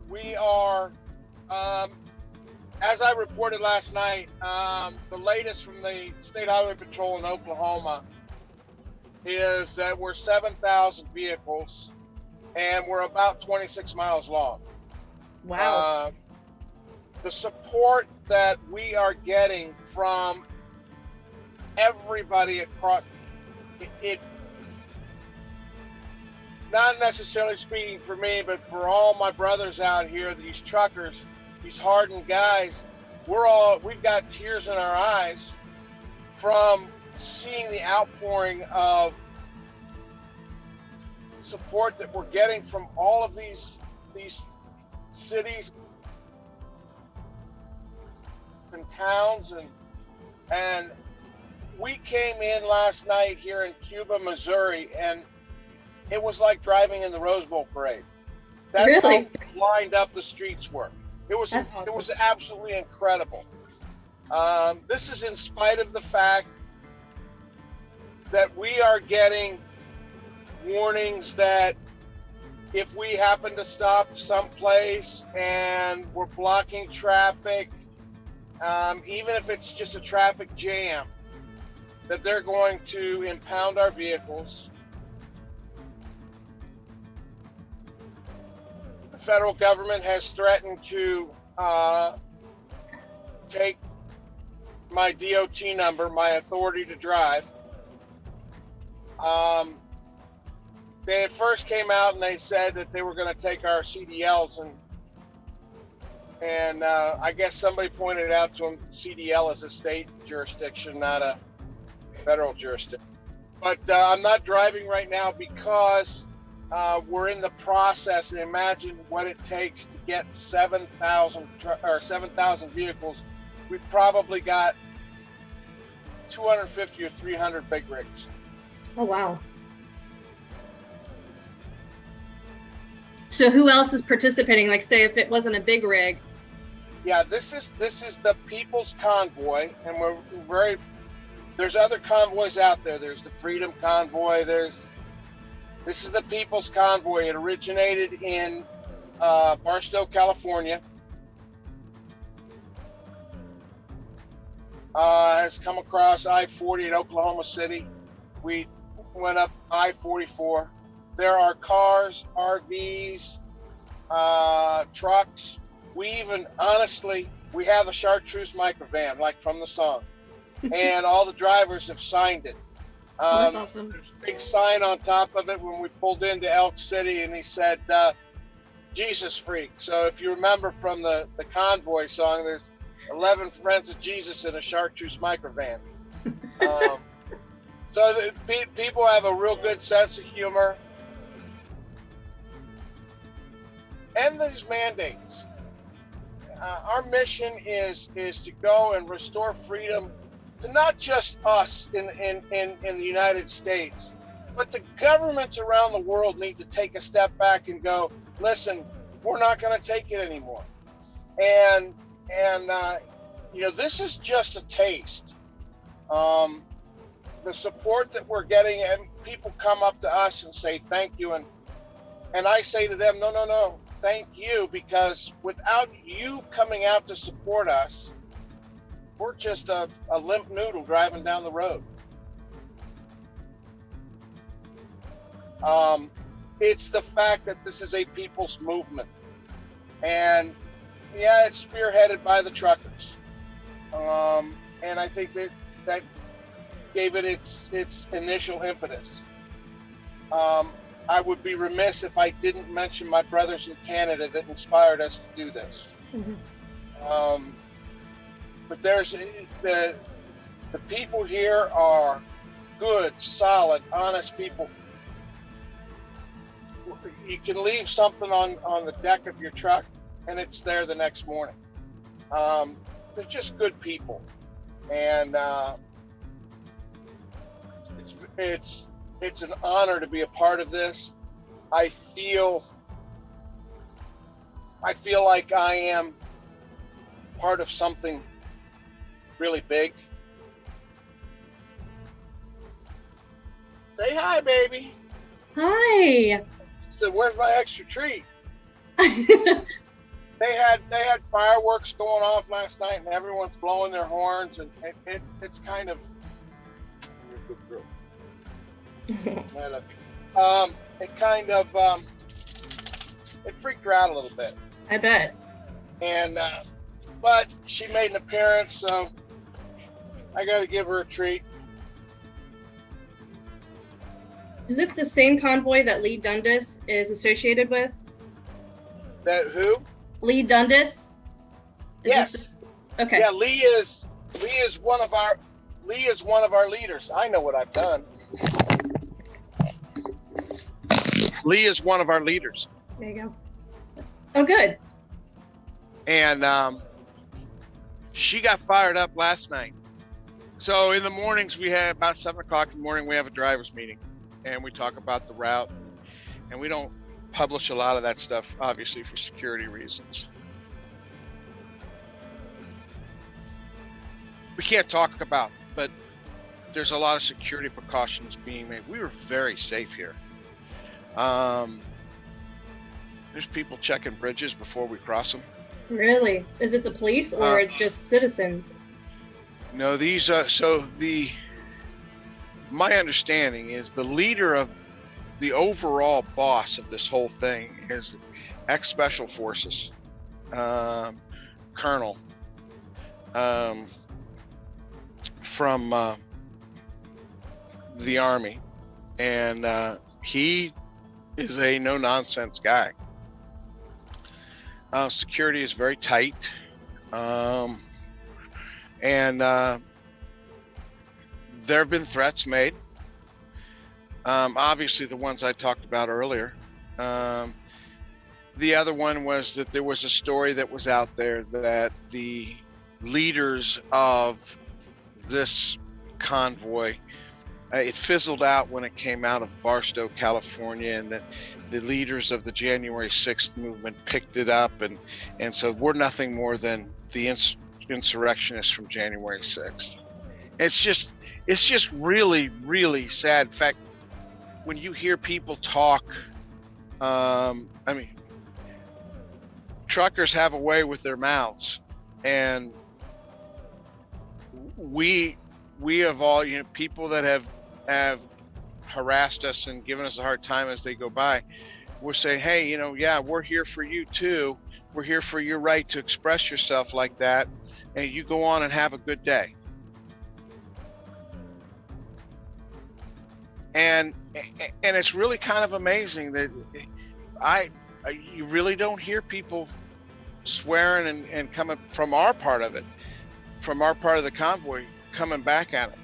We are, um, as I reported last night, the latest from the State Highway Patrol in Oklahoma is that we're 7,000 vehicles and we're about 26 miles long. Wow. Uh, the support that we are getting from everybody across it, not necessarily speaking for me, but for all my brothers out here, these truckers, these hardened guys, we've got tears in our eyes from seeing the outpouring of support that we're getting from all of these cities and towns, and we came in last night here in Cuba, Missouri, and it was like driving in the Rose Bowl parade. That's Really? how lined up the streets were. It was That's awesome. it was absolutely incredible. This is in spite of the fact that we are getting warnings that if we happen to stop someplace and we're blocking traffic, even if it's just a traffic jam, that they're going to impound our vehicles. The federal government has threatened to take my DOT number, my authority to drive. They at first came out and they said that they were going to take our CDLs, and I guess somebody pointed out to them CDL is a state jurisdiction, not a federal jurisdiction. But I'm not driving right now because we're in the process, and imagine what it takes to get 7,000 vehicles. We've probably got 250 or 300 big rigs. Oh, wow. So who else is participating? Like, say, if it wasn't a big rig. Yeah, this is the People's Convoy, and there's other convoys out there. There's the Freedom Convoy. This is the People's Convoy. It originated in Barstow, California. Has come across I-40 in Oklahoma City. We went up I-44. There are cars, RVs, trucks. We even, honestly, we have a chartreuse microvan, like from the song. And all the drivers have signed it. That's awesome. There's a big sign on top of it when we pulled into Elk City, and he said, Jesus freak. So if you remember from the convoy song, there's 11 friends of Jesus in a chartreuse microvan. So people have a real good sense of humor. And these mandates. Our mission is to go and restore freedom to not just us in the United States, but the governments around the world need to take a step back and go, listen, we're not going to take it anymore. And this is just a taste. The support that we're getting, and people come up to us and say thank you, and I say to them, no, thank you, because without you coming out to support us, we're just a limp noodle driving down the road. It's the fact that this is a people's movement, and yeah, it's spearheaded by the truckers, and I think that gave it its initial impetus. I would be remiss if I didn't mention my brothers in Canada that inspired us to do this. Mm-hmm. But there's the people here are good, solid, honest people. You can leave something on the deck of your truck, and it's there the next morning. They're just good people, and it's an honor to be a part of this. I feel like I am part of something really big. Say hi, baby. Hi. So where's my extra treat? They had fireworks going off last night, and everyone's blowing their horns, and it's kind of it kind of it freaked her out a little bit. I bet. And but she made an appearance, so I got to give her a treat. Is this the same convoy that Lee Dundas is associated with? That who? Lee Dundas? Yes. Okay. Yeah, Lee is one of our leaders. I know what I've done. Lee is one of our leaders. There you go. Oh, good. And she got fired up last night. So in the mornings, we have about 7 o'clock in the morning, we have a driver's meeting, and we talk about the route, and we don't publish a lot of that stuff, obviously, for security reasons. We can't talk about, but there's a lot of security precautions being made. We were very safe here. There's people checking bridges before we cross them. Really? Is it the police or just citizens? No, these my understanding is the leader of the overall boss of this whole thing is ex-special forces colonel from the Army, and he is a no-nonsense guy. Security is very tight, and there have been threats made. Obviously, the ones I talked about earlier. The other one was that there was a story that was out there that the leaders of this convoy, it fizzled out when it came out of Barstow, California, and that the leaders of the January 6th movement picked it up, and so we're nothing more than the insurrectionists from January 6th. It's just really, really sad. In fact, when you hear people talk, I mean, truckers have a way with their mouths, and we have all, people that have harassed us and given us a hard time as they go by. We're saying, hey, yeah, we're here for you too. We're here for your right to express yourself like that, and you go on and have a good day. And it's really kind of amazing that you really don't hear people swearing and coming from our part of it, from our part of the convoy, coming back at it.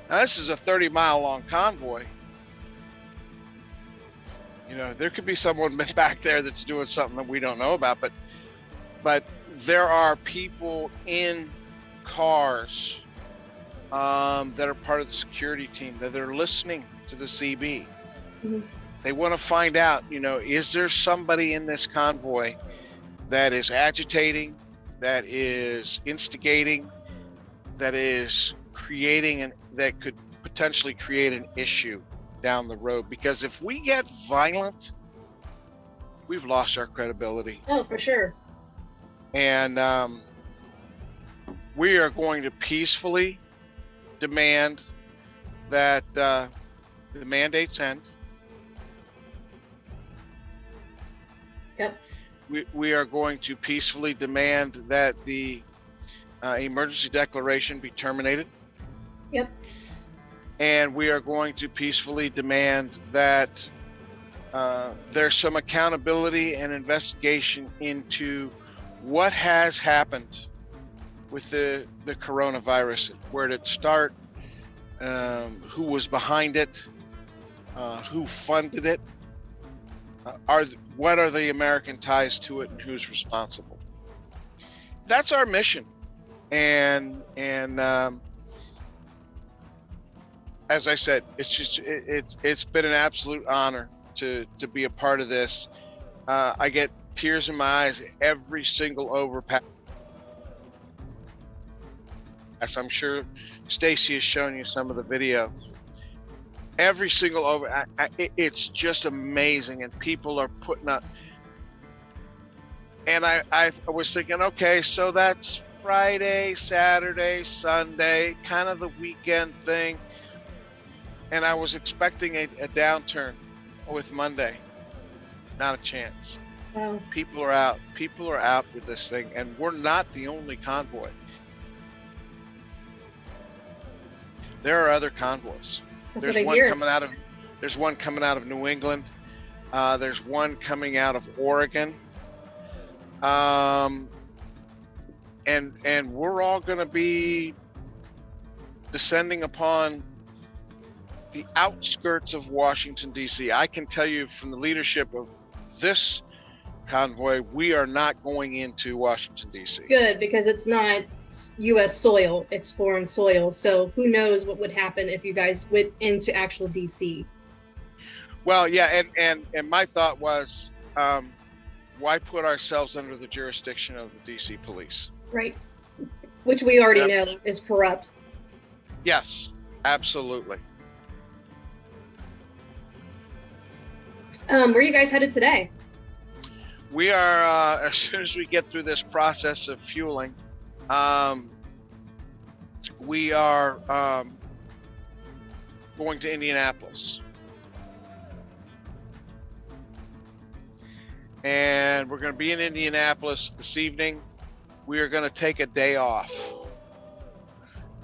Now, this is a 30-mile long convoy. There could be someone back there that's doing something that we don't know about, but there are people in cars that are part of the security team that are listening to the CB. Mm-hmm. They want to find out, is there somebody in this convoy that is agitating, that is instigating, that is creating, and that could potentially create an issue down the road? Because if we get violent, we've lost our credibility. Oh, for sure. And we are going to peacefully demand that the mandates end. Yep. We are going to peacefully demand that the emergency declaration be terminated. Yep. And we are going to peacefully demand that there's some accountability and investigation into what has happened with the coronavirus. Where did it start? Who was behind it? Who funded it? What are the American ties to it, and who's responsible? That's our mission. And as I said, it's been an absolute honor to be a part of this. I get tears in my eyes every single overpass. As I'm sure Stacy has shown you some of the videos. Every single it's just amazing, and people are putting up and I was thinking, okay, so that's Friday, Saturday, Sunday, kind of the weekend thing. And I was expecting a downturn with Monday. Not a chance. Wow. People are out. People are out with this thing, and we're not the only convoy. There are other convoys. That's There's what I one hear. there's one coming out of New England. There's one coming out of Oregon. And we're all going to be descending upon the outskirts of Washington, D.C. I can tell you from the leadership of this convoy, we are not going into Washington, D.C. Good, because it's not U.S. soil, it's foreign soil. So who knows what would happen if you guys went into actual D.C. Well, yeah, and my thought was, why put ourselves under the jurisdiction of the D.C. police? Right. Which we already Yep. know is corrupt. Yes, absolutely. Where are you guys headed today? We are, as soon as we get through this process of fueling, we are going to Indianapolis. And we're going to be in Indianapolis this evening. We are going to take a day off.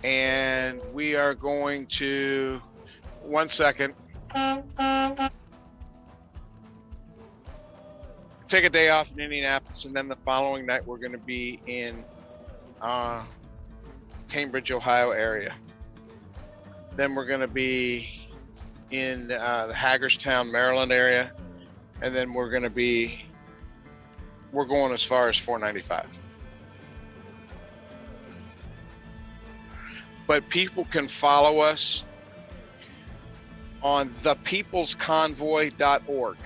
And we are going to, one second. Take a day off in Indianapolis, and then the following night we're going to be in Cambridge, Ohio area. Then we're going to be in the Hagerstown, Maryland area, and then we're going as far as 495. But people can follow us on thepeoplesconvoy.org.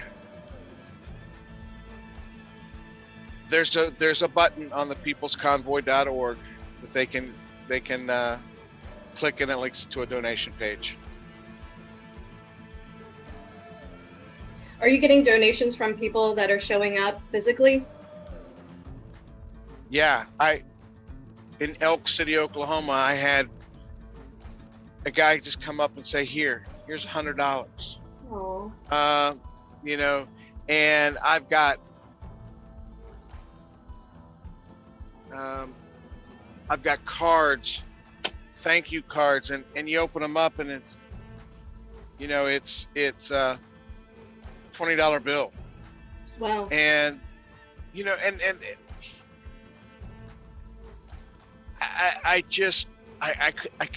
There's a button on thepeoplesconvoy.org that they can click, and it links to a donation page. Are you getting donations from people that are showing up physically? Yeah, in Elk City, Oklahoma, I had a guy just come up and say, here's $100. Oh. And I've got cards, thank you cards, and you open them up, and it's a $20 bill. Wow. And I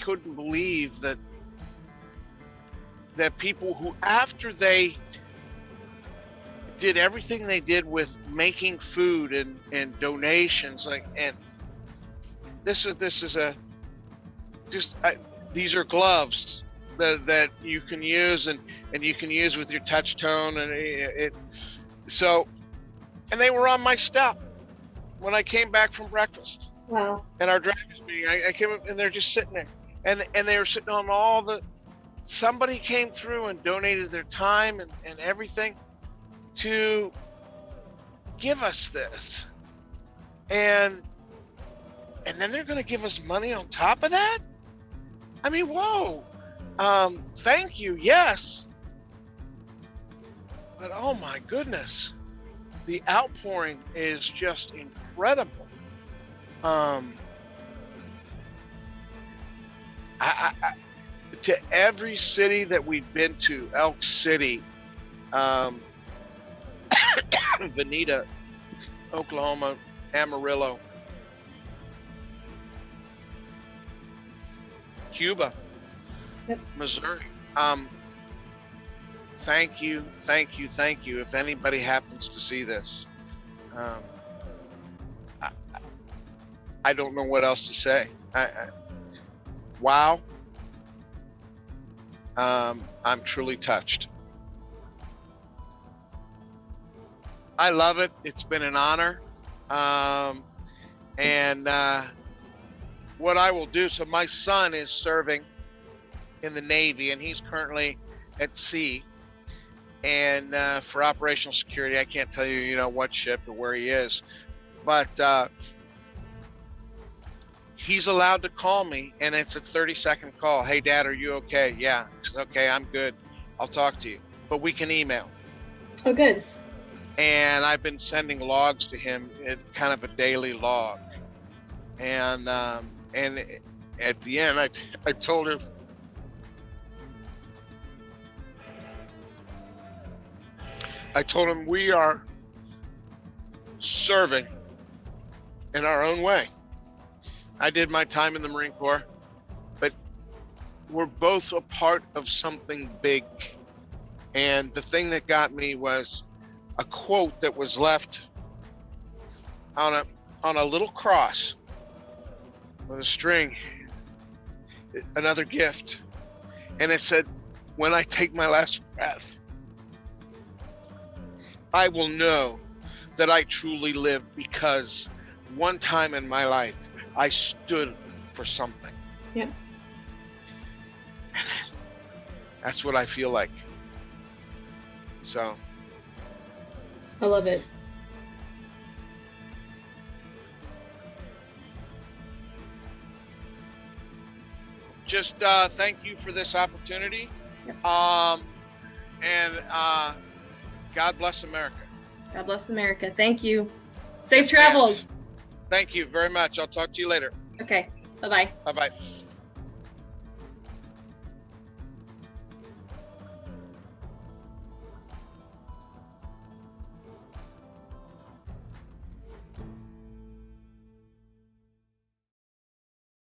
couldn't believe that people who, after they did everything they did with making food and donations, and these are gloves that you can use and you can use with your touch tone, and and they were on my step when I came back from breakfast. Wow. And our drivers meeting, I came up, and they're just sitting there, and they were sitting on somebody came through and donated their time and everything to give us this, and then they're going to give us money on top of that. I mean, whoa. Thank you, yes, but oh my goodness, the outpouring is just incredible. To every city that we've been to, Elk City, Veneta, Oklahoma, Amarillo, Cuba, Yep. Missouri. Thank you. If anybody happens to see this, I don't know what else to say. Wow. I'm truly touched. I love it. It's been an honor. And what I will do, so my son is serving in the Navy, and he's currently at sea. And for operational security, I can't tell you, what ship or where he is. But he's allowed to call me, and it's a 30-second call. Hey, Dad, are you okay? Yeah. Okay, I'm good. I'll talk to you. But we can email. Oh, good. And I've been sending logs to him, kind of a daily log. And at the end, I told him, we are serving in our own way. I did my time in the Marine Corps, but we're both a part of something big. And the thing that got me was a quote that was left on a little cross with a string, another gift. And it said, when I take my last breath, I will know that I truly lived because one time in my life, I stood for something. Yeah. That's what I feel like. So. I love it. Just thank you for this opportunity. Yep. And God bless America. God bless America. Thank you. Safe travels. Thank you very much. I'll talk to you later. Okay. Bye-bye. Bye-bye.